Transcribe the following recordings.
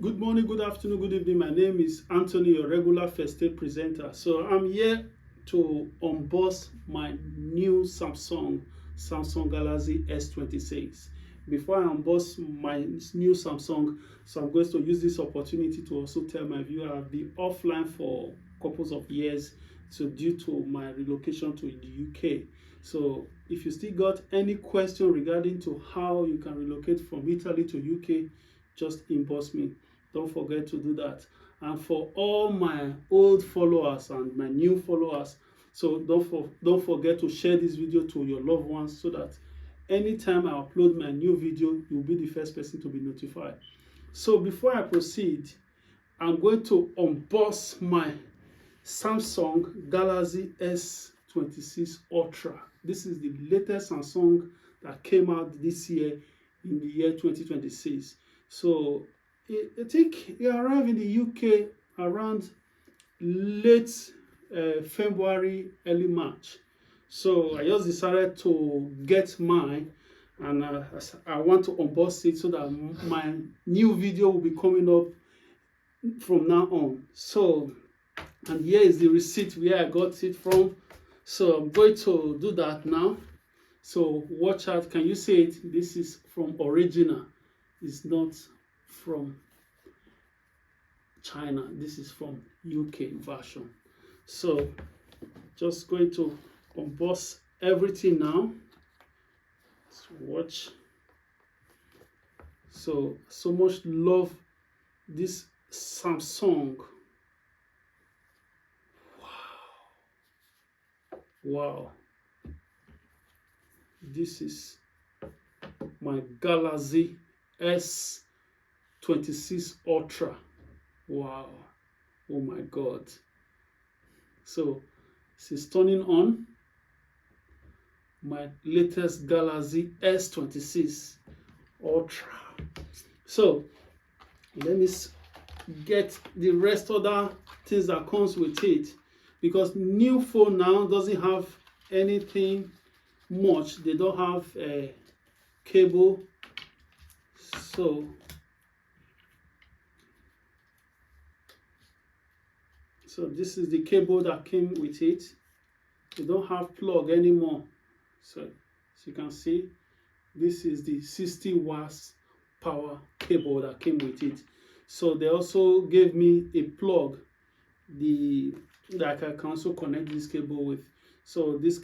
Good morning, good afternoon, good evening. My name is Anthony, your regular first aid presenter. So I'm here to unbox my new Samsung Galaxy S26. Before I unbox my new Samsung, so I'm going to use this opportunity to also tell my viewer I've been offline for couples of years, so due to my relocation to the UK. So if you still got any question regarding to how you can relocate from Italy to UK, just inbox me. Don't forget to do that. And for all my old followers and my new followers, so don't forget to share this video to your loved ones, so that anytime I upload my new video, you'll be the first person to be notified. So before I proceed, I'm going to unbox my Samsung Galaxy S26 Ultra. This is the latest Samsung that came out this year in the year 2026. So I think it arrived in the UK around late February, early March. So I just decided to get mine, and I want to unbox it so that my new video will be coming up from now on. So, and here is the receipt where I got it from. So I'm going to do that now. So watch out. Can you see it? This is from original. It's not from China. This is from UK version. So just going to unbox everything now. Let's watch. So much love this Samsung. Wow. This is my Galaxy S26 Ultra. Wow. Oh my God. So this is turning on my latest Galaxy S26 Ultra. So let me get the rest of the things that comes with it, because new phone now doesn't have anything much. They don't have a cable. So this is the cable that came with it. They don't have plug anymore. So as you can see, this is the 60 watts power cable that came with it. So they also gave me a plug that I can also connect this cable with. So this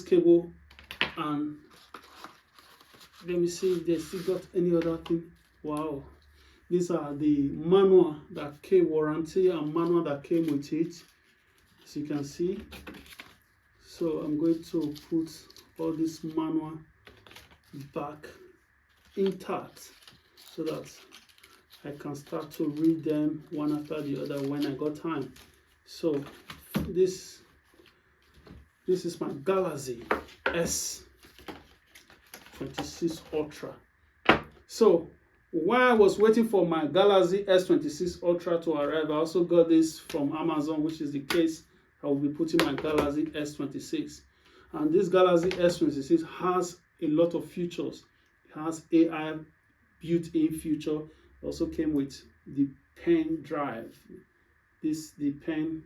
cable, and let me see if they still got any other thing. Wow. These are the manual that came, warranty and manual that came with it, as you can see. So I'm going to put all this manual back intact so that I can start to read them one after the other when I got time. So this is my Galaxy S26 Ultra. So while I was waiting for my Galaxy S26 Ultra to arrive, I also got this from Amazon, which is the case I will be putting my Galaxy S26. And this Galaxy S26 has a lot of features. It has AI built-in feature. It also came with the pen drive. This the pen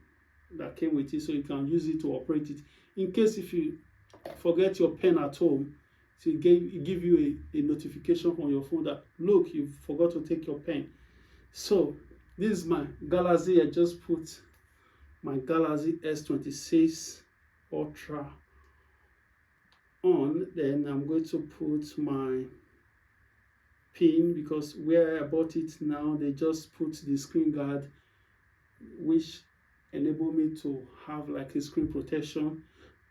that came with it, so you can use it to operate it. In case if you forget your pen at home, so it give you a notification on your phone that, look, you forgot to take your pen. So this is my Galaxy. I just put my Galaxy S26 Ultra on. Then I'm going to put my pin, because where I bought it now, they just put the screen guard, which enable me to have like a screen protection.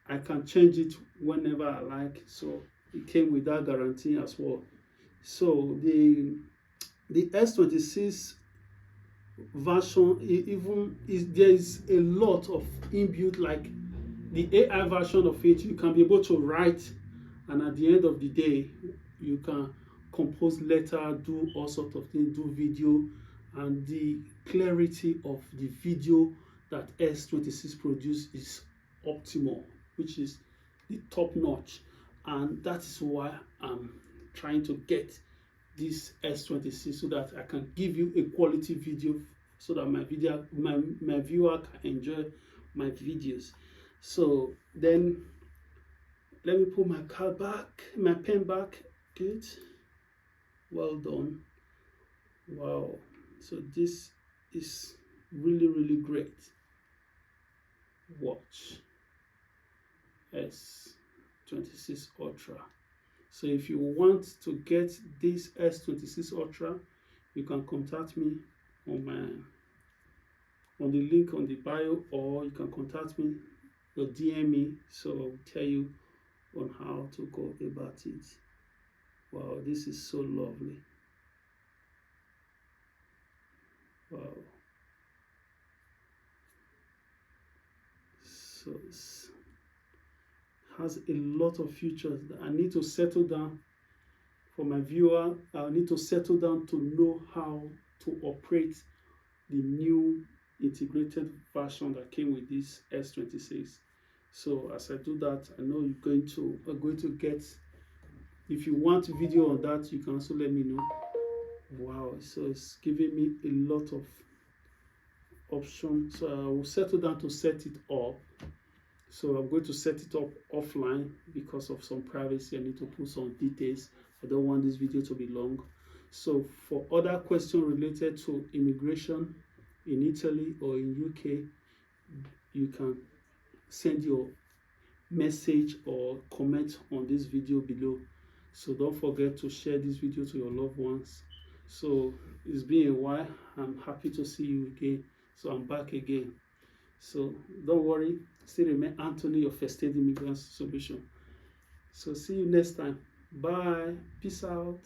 I can change it whenever I like. So it came with that guarantee as well. So the S26 version, there is a lot of inbuilt, like the AI version of it. You can be able to write, and at the end of the day, you can compose letter, do all sorts of things, do video, and the clarity of the video that S26 produce is optimal, which is the top notch. And that is why I'm trying to get this S26 so that I can give you a quality video so that my viewer can enjoy my videos. So then let me put my card back, my pen back. Good. Well done. Wow. So this is really great. Watch S26 Ultra. So if you want to get this S26 Ultra, you can contact me on the link on the bio, or you can contact me or DM me, so I'll tell you on how to go about it. Wow, this is so lovely. Wow. So it has a lot of features that I need to settle down for my viewer. I need to settle down to know how to operate the new integrated version that came with this S26. So as I do that, I know you're going to get. If you want a video on that, you can also let me know. Wow, so it's giving me a lot of options. So I will settle down to set it up. So I'm going to set it up offline because of some privacy. I need to put some details. I don't want this video to be long. So for other questions related to immigration in Italy or in UK, you can send your message or comment on this video below. So don't forget to share this video to your loved ones. So it's been a while. I'm happy to see you again. So I'm back again. So don't worry, still remain Anthony, your first aid immigrant solution. So see you next time. Bye. Peace out.